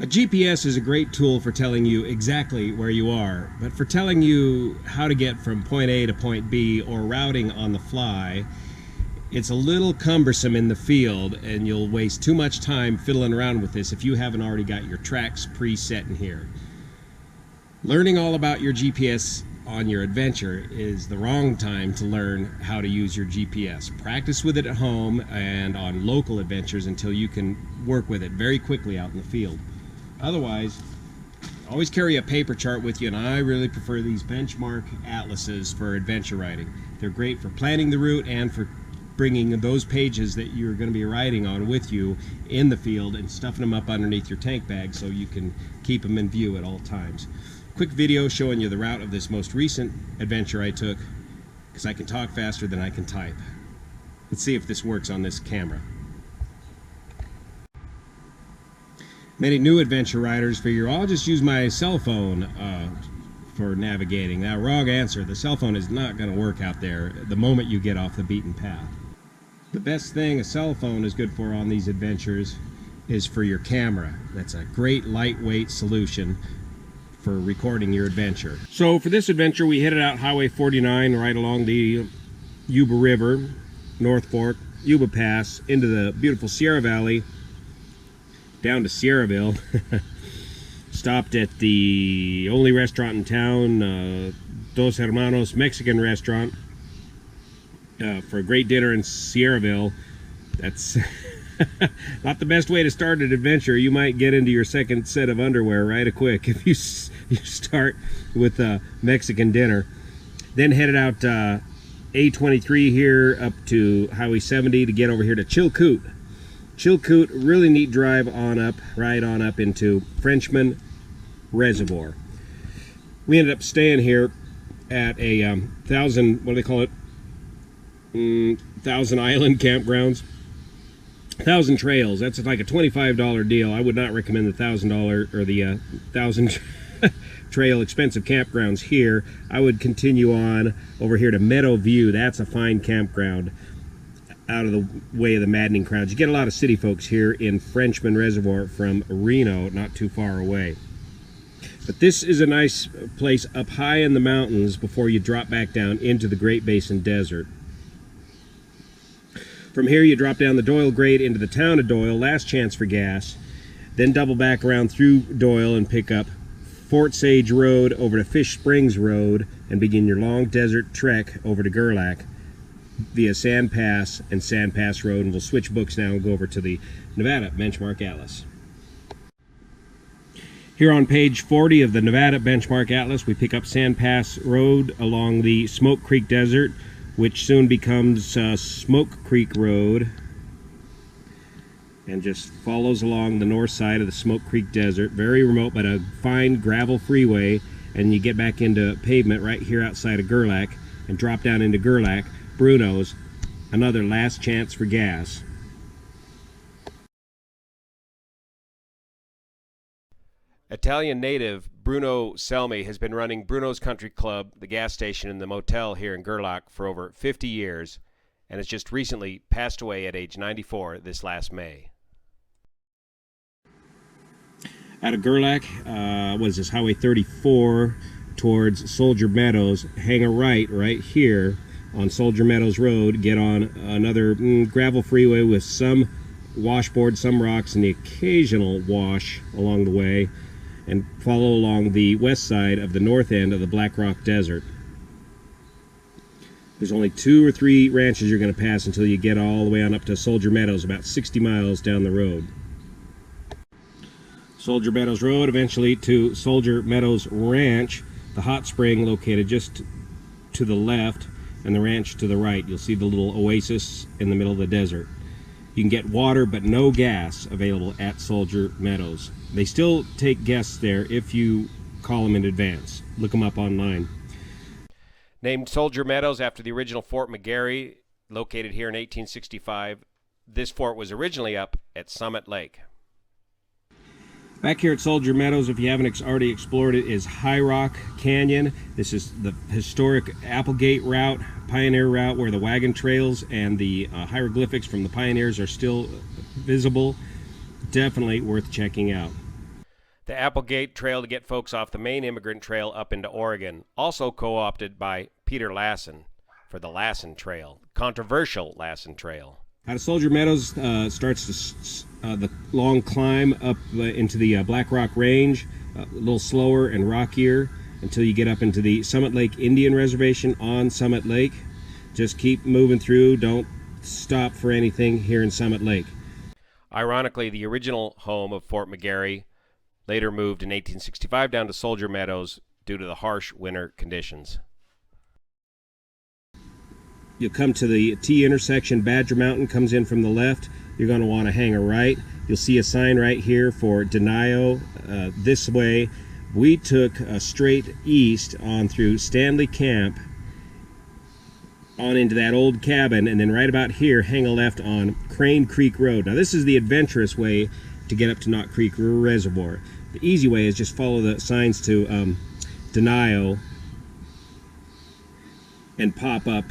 A GPS is a great tool for telling you exactly where you are, but for telling you how to get from point A to point B or routing on the fly, it's a little cumbersome in the field, and you'll waste too much time fiddling around with this if you haven't already got your tracks preset in here. Learning all about your GPS on your adventure is the wrong time to learn how to use your GPS. Practice with it at home and on local adventures until you can work with it very quickly out in the field. Otherwise, always carry a paper chart with you, and I really prefer these Benchmark atlases for adventure riding. They're great for planning the route and for bringing those pages that you're going to be riding on with you in the field and stuffing them up underneath your tank bag so you can keep them in view at all times. Quick video showing you the route of this most recent adventure I took, because I can talk faster than I can type. Let's see if this works on this camera. Many new adventure riders figure, I'll just use my cell phone for navigating. Now, wrong answer. The cell phone is not going to work out there the moment you get off the beaten path. The best thing a cell phone is good for on these adventures is for your camera. That's a great lightweight solution for recording your adventure. So for this adventure, we headed out Highway 49 right along the Yuba River, North Fork, Yuba Pass, into the beautiful Sierra Valley, down to Sierraville. Stopped at the only restaurant in town, Dos Hermanos Mexican restaurant, for a great dinner in Sierraville. That's not the best way to start an adventure. You might get into your second set of underwear right quick if you start with a Mexican dinner. Then headed out A23 here up to Highway 70 to get over here to Chilkoot. Chilkoot, really neat drive on up, right on up into Frenchman Reservoir. We ended up staying here at a Thousand Island Campgrounds. Thousand Trails. That's like a $25 deal. I would not recommend the $1,000 or the Thousand Trail expensive campgrounds here. I would continue on over here to Meadow View. That's a fine campground out of the way of the maddening crowds. You get a lot of city folks here in Frenchman Reservoir from Reno, not too far away. But this is a nice place up high in the mountains before you drop back down into the Great Basin Desert. From here you drop down the Doyle Grade into the town of Doyle, last chance for gas, then double back around through Doyle and pick up Fort Sage Road over to Fish Springs Road and begin your long desert trek over to Gerlach via Sand Pass and Sand Pass Road, and we'll switch books now and go over to the Nevada Benchmark Atlas. Here on page 40 of the Nevada Benchmark Atlas, we pick up Sand Pass Road along the Smoke Creek Desert, which soon becomes Smoke Creek Road, and just follows along the north side of the Smoke Creek Desert. Very remote, but a fine gravel freeway, and you get back into pavement right here outside of Gerlach and drop down into Gerlach. Bruno's, another last chance for gas. Italian native Bruno Selmy has been running Bruno's Country Club, the gas station, and the motel here in Gerlach for over 50 years, and has just recently passed away at age 94 this last May. Out of Gerlach, what is this, Highway 34 towards Soldier Meadows. Hang a right here on Soldier Meadows Road. Get on another gravel freeway with some washboard, some rocks, and the occasional wash along the way, and follow along the west side of the north end of the Black Rock Desert. There's only 2 or 3 ranches you're going to pass until you get all the way on up to Soldier Meadows, about 60 miles down the road. Soldier Meadows Road, eventually to Soldier Meadows Ranch, the hot spring located just to the left, and the ranch to the right. You'll see the little oasis in the middle of the desert. You can get water but no gas available at Soldier Meadows. They still take guests there if you call them in advance. Look them up online. Named Soldier Meadows after the original Fort McGarry, located here in 1865, this fort was originally up at Summit Lake. Back here at Soldier Meadows, if you haven't already explored it, is High Rock Canyon. This is the historic Applegate route, Pioneer route, where the wagon trails and the hieroglyphics from the pioneers are still visible. Definitely worth checking out. The Applegate Trail to get folks off the main immigrant trail up into Oregon, also co-opted by Peter Lassen for the Lassen Trail, controversial Lassen Trail. Out of Soldier Meadows starts the long climb up into the Black Rock Range, a little slower and rockier until you get up into the Summit Lake Indian Reservation on Summit Lake. Just keep moving through, don't stop for anything here in Summit Lake. Ironically, the original home of Fort McGarry later moved in 1865 down to Soldier Meadows due to the harsh winter conditions. You'll come to the T intersection. Badger Mountain comes in from the left. You're going to want to hang a right. You'll see a sign right here for Denio this way. We took a straight east on through Stanley Camp on into that old cabin, and then right about here hang a left on Crane Creek Road. Now this is the adventurous way to get up to Knott Creek Reservoir. The easy way is just follow the signs to Denio and pop up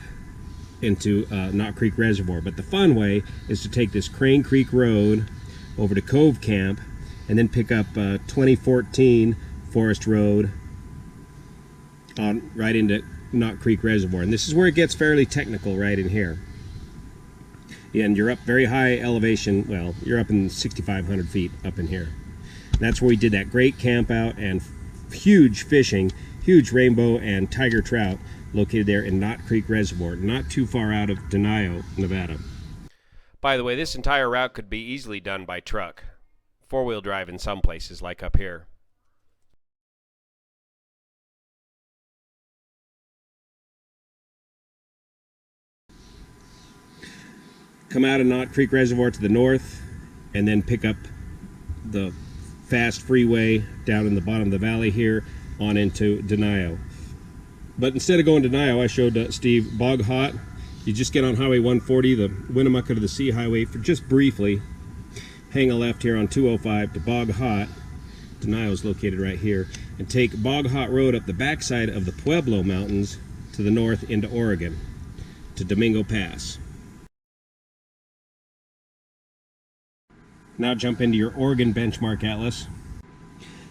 into Knott Creek Reservoir. But the fun way is to take this Crane Creek Road over to Cove Camp and then pick up 2014 Forest Road on right into Knott Creek Reservoir. And this is where it gets fairly technical right in here. And you're up very high elevation. Well, you're up in 6,500 feet up in here. And that's where we did that great camp out and huge fishing, huge rainbow and tiger trout located there in Knott Creek Reservoir, not too far out of Denio, Nevada. By the way, this entire route could be easily done by truck. Four-wheel drive in some places, like up here. Come out of Knott Creek Reservoir to the north and then pick up the fast freeway down in the bottom of the valley here on into Denio. But instead of going to Denio, I showed Steve Bog Hot. You just get on Highway 140, the Winnemucca to the Sea Highway, for just briefly. Hang a left here on 205 to Bog Hot. Denio is located right here. And take Bog Hot Road up the backside of the Pueblo Mountains to the north into Oregon to Domingo Pass. Now jump into your Oregon Benchmark Atlas.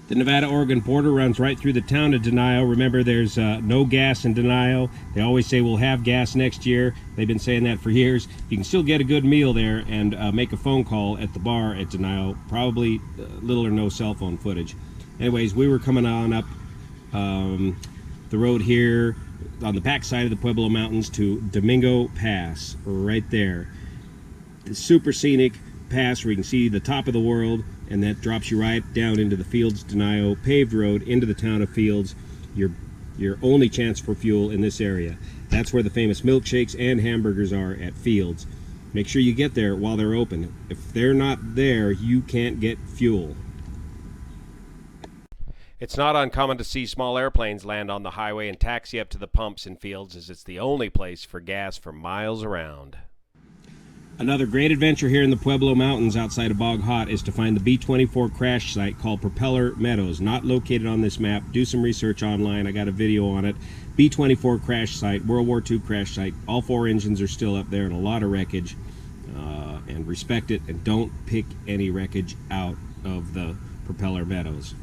The Nevada-Oregon border runs right through the town of Denio. Remember, there's no gas in Denio. They always say we'll have gas next year. They've been saying that for years. You can still get a good meal there and make a phone call at the bar at Denio. Probably little or no cell phone footage. Anyways, we were coming on up the road here on the backside of the Pueblo Mountains to Domingo Pass, right there. The super scenic pass where you can see the top of the world, and that drops you right down into the Fields Denio paved road into the town of Fields. Your only chance for fuel in this area. That's where the famous milkshakes and hamburgers are, at Fields. Make sure you get there while they're open. If they're not there, you can't get fuel. It's not uncommon to see small airplanes land on the highway and taxi up to the pumps in Fields, as it's the only place for gas for miles around. Another great adventure here in the Pueblo Mountains outside of Bog Hot is to find the B-24 crash site called Propeller Meadows. Not located on this map. Do some research online. I got a video on it. B-24 crash site, World War II crash site. All four engines are still up there and a lot of wreckage. And respect it, and don't pick any wreckage out of the Propeller Meadows.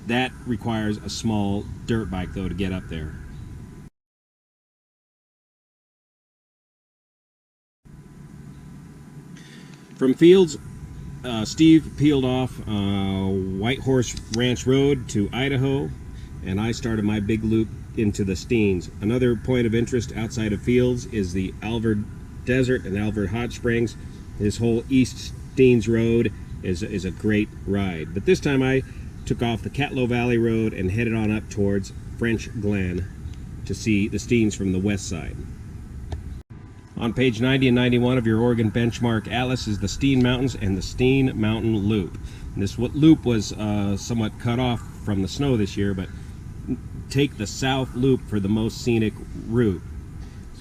That requires a small dirt bike, though, to get up there. From Fields, Steve peeled off White Horse Ranch Road to Idaho, and I started my big loop into the Steens. Another point of interest outside of Fields is the Alvord Desert and Alvord Hot Springs. This whole East Steens Road is a great ride. But this time I took off the Catlow Valley Road and headed on up towards French Glen to see the Steens from the west side. On page 90 and 91 of your Oregon Benchmark Atlas is the Steen Mountains and the Steen Mountain Loop. And this loop was somewhat cut off from the snow this year, but take the south loop for the most scenic route.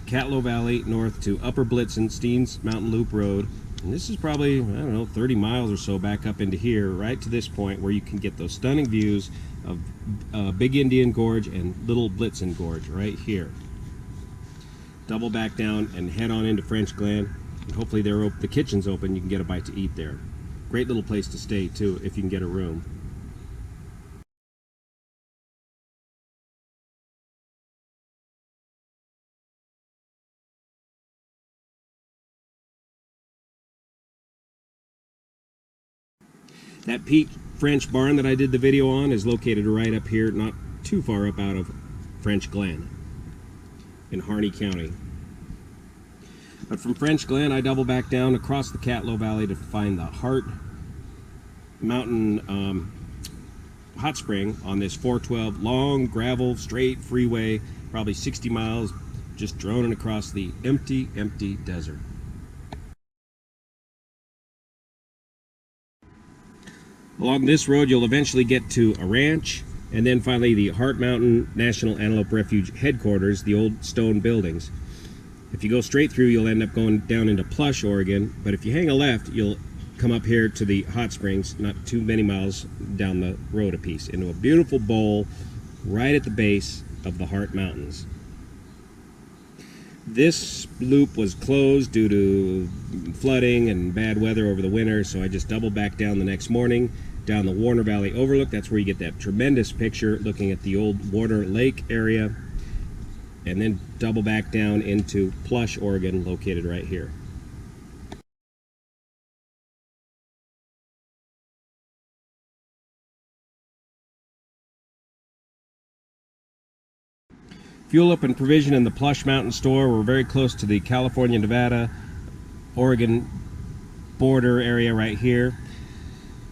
Catlow Valley north to Upper Blitzen, Steens Mountain Loop Road. And this is probably, I don't know, 30 miles or so back up into here, right to this point where you can get those stunning views of Big Indian Gorge and Little Blitzen Gorge right here. Double back down and head on into French Glen. And hopefully the kitchen's open. You can get a bite to eat there. Great little place to stay too if you can get a room. That Pete French barn that I did the video on is located right up here, not too far up out of French Glen in Harney County. But from French Glen, I double back down across the Catlow Valley to find the Hart Mountain hot spring on this 412 long gravel straight freeway, probably 60 miles, just droning across the empty desert. Along this road, you'll eventually get to a ranch, and then finally the Hart Mountain National Antelope Refuge headquarters, the old stone buildings. If you go straight through, you'll end up going down into Plush, Oregon, but if you hang a left, you'll come up here to the hot springs, not too many miles down the road a piece, into a beautiful bowl right at the base of the Hart Mountains. This loop was closed due to flooding and bad weather over the winter, so I just doubled back down the next morning down the Warner Valley Overlook. That's where you get that tremendous picture looking at the old Warner Lake area, and then double back down into Plush, Oregon, located right here. Fuel up and provision in the Plush Mountain store. We're very close to the California, Nevada, Oregon border area right here.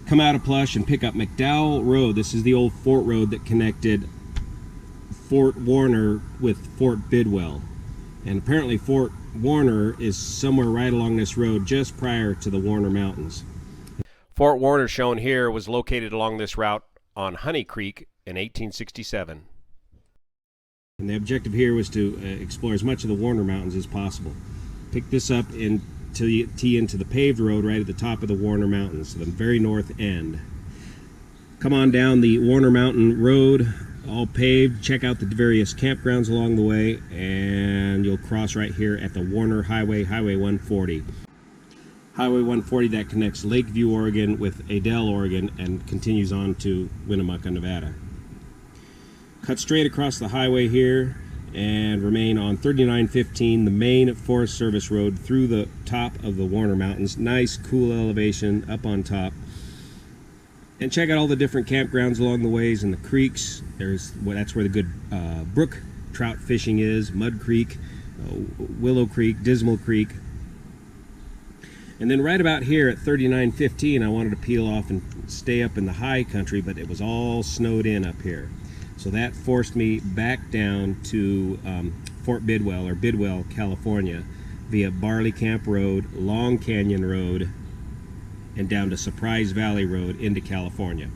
Come out of Plush and pick up McDowell Road. This is the old Fort Road that connected Fort Warner with Fort Bidwell. And apparently Fort Warner is somewhere right along this road just prior to the Warner Mountains. Fort Warner, shown here, was located along this route on Honey Creek in 1867. And the objective here was to explore as much of the Warner Mountains as possible. Pick this up until you tee into the paved road right at the top of the Warner Mountains, the very north end. Come on down the Warner Mountain Road, all paved. Check out the various campgrounds along the way, and you'll cross right here at the Warner Highway, Highway 140. Highway 140 that connects Lakeview, Oregon with Adel, Oregon, and continues on to Winnemucca, Nevada. Cut straight across the highway here and remain on 3915, the main Forest Service road through the top of the Warner Mountains. Nice, cool elevation up on top. And check out all the different campgrounds along the ways and the creeks. That's where the good brook trout fishing is. Mud Creek, Willow Creek, Dismal Creek. And then right about here at 3915, I wanted to peel off and stay up in the high country, but it was all snowed in up here. So that forced me back down to Fort Bidwell, or Bidwell, California, via Barley Camp Road, Long Canyon Road, and down to Surprise Valley Road into California.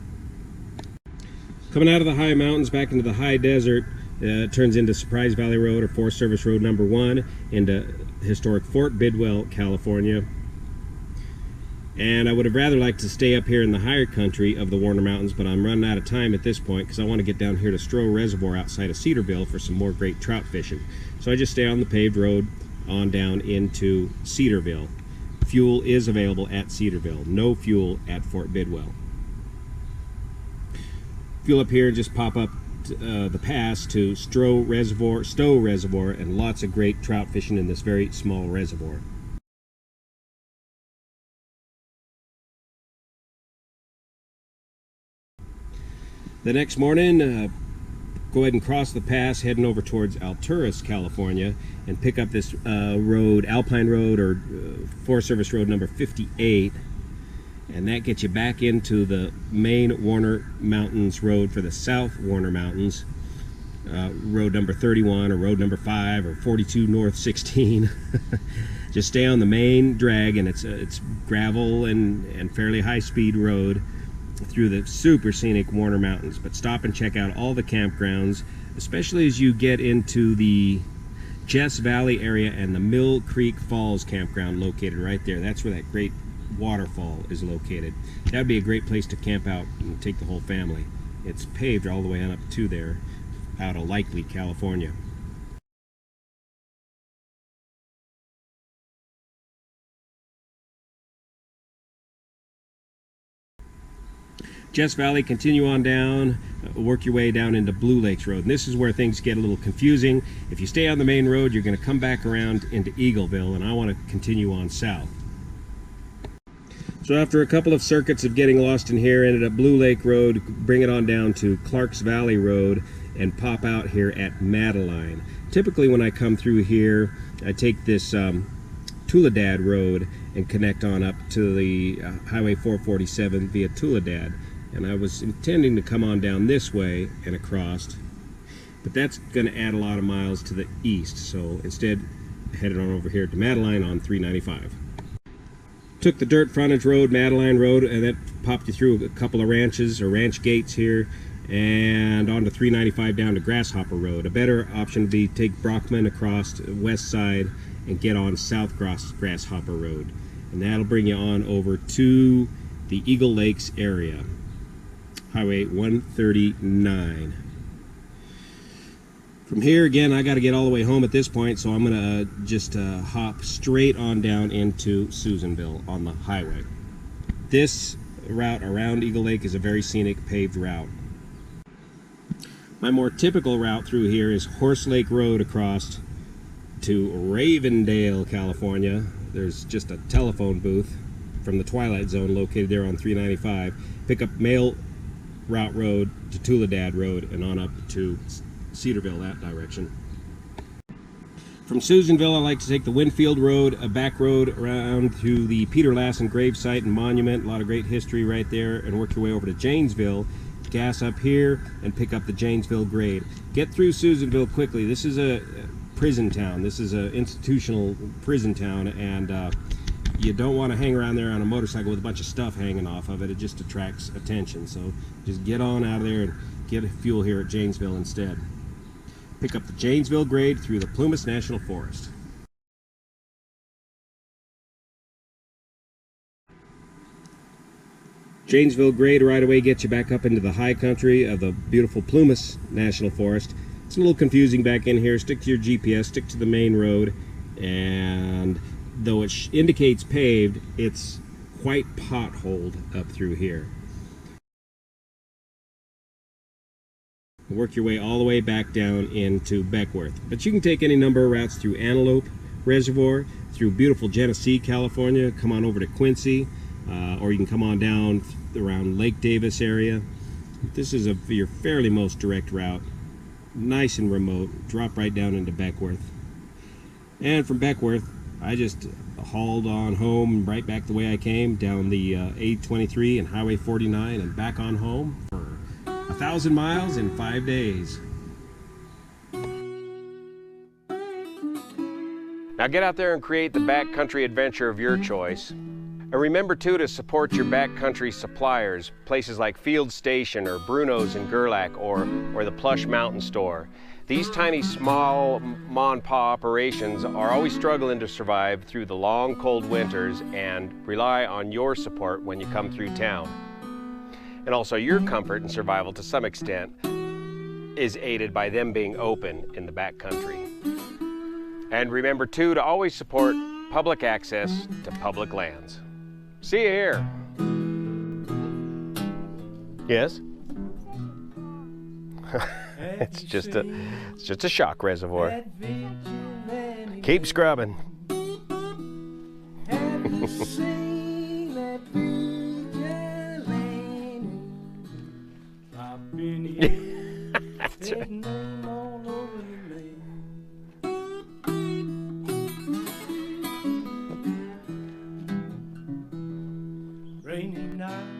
Coming out of the high mountains back into the high desert, turns into Surprise Valley Road, or Forest Service Road number 1, into historic Fort Bidwell, California. And I would have rather liked to stay up here in the higher country of the Warner Mountains, but I'm running out of time at this point because I want to get down here to Stroh Reservoir outside of Cedarville for some more great trout fishing. So I just stay on the paved road on down into Cedarville. Fuel is available at Cedarville. No fuel at Fort Bidwell. Fuel up here and just pop up the pass to Stowe Reservoir, and lots of great trout fishing in this very small reservoir. The next morning, go ahead and cross the pass, heading over towards Alturas, California, and pick up this road, Alpine Road, or Forest Service Road number 58, and that gets you back into the main Warner Mountains road for the South Warner Mountains, road number 31, or road number 5, or 42 North 16. Just stay on the main drag, and it's gravel and fairly high-speed road through the super scenic Warner Mountains. But stop and check out all the campgrounds, especially as you get into the Jess Valley area and the Mill Creek Falls campground located right there. That's where that great waterfall is located. That would be a great place to camp out and take the whole family. It's paved all the way on up to there, out of Likely, California. Jess Valley, continue on down, work your way down into Blue Lakes Road. And this is where things get a little confusing. If you stay on the main road, you're going to come back around into Eagleville, and I want to continue on south. So after a couple of circuits of getting lost in here, ended up Blue Lake Road, bring it on down to Clarks Valley Road, and pop out here at Madeline. Typically when I come through here, I take this Tuladad Road and connect on up to the Highway 447 via Tuladad. And I was intending to come on down this way and across, but that's going to add a lot of miles to the east. So instead, headed on over here to Madeline on 395. Took the dirt frontage road, Madeline Road, and that popped you through a couple of ranches or ranch gates here, and onto 395 down to Grasshopper Road. A better option would be take Brockman across the west side and get on South Grasshopper Road, and that'll bring you on over to the Eagle Lakes area, Highway 139. From here, again, I got to get all the way home at this point, so I'm going to just hop straight on down into Susanville on the highway. This route around Eagle Lake is a very scenic paved route. My more typical route through here is Horse Lake Road across to Ravendale, California. There's just a telephone booth from the Twilight Zone located there on 395. Pick up Mail Route Road to Tuladad Road and on up to Cedarville, that direction. From Susanville, I like to take the Winfield Road, a back road around to the Peter Lassen gravesite and monument. A lot of great history right there, and work your way over to Janesville. Gas up here and pick up the Janesville grade. Get through Susanville quickly. This is a prison town. This is an institutional prison town, and you don't want to hang around there on a motorcycle with a bunch of stuff hanging off of it. It just attracts attention. So just get on out of there and get fuel here at Janesville instead. Pick up the Janesville grade through the Plumas National Forest. Janesville grade right away gets you back up into the high country of the beautiful Plumas National Forest. It's a little confusing back in here. Stick to your GPS, stick to the main road, and though it indicates paved, it's quite potholed up through here. Work your way all the way back down into Beckworth. But you can take any number of routes through Antelope Reservoir, through beautiful Genesee, California, come on over to Quincy, or you can come on down around Lake Davis area. This is your fairly most direct route. Nice and remote. Drop right down into Beckworth. And from Beckworth, I just hauled on home right back the way I came, down the 823 and Highway 49 and back on home for 1,000 miles in 5 days. Now get out there and create the backcountry adventure of your choice. And remember too to support your backcountry suppliers, places like Field Station or Bruno's in Gerlach or the Plush Mountain Store. These tiny small mom-and-pop operations are always struggling to survive through the long cold winters and rely on your support when you come through town. And also your comfort and survival to some extent is aided by them being open in the backcountry. And remember too to always support public access to public lands. See you here. Yes? It's just a shock reservoir. Keep scrubbing. That's right. Rainy night.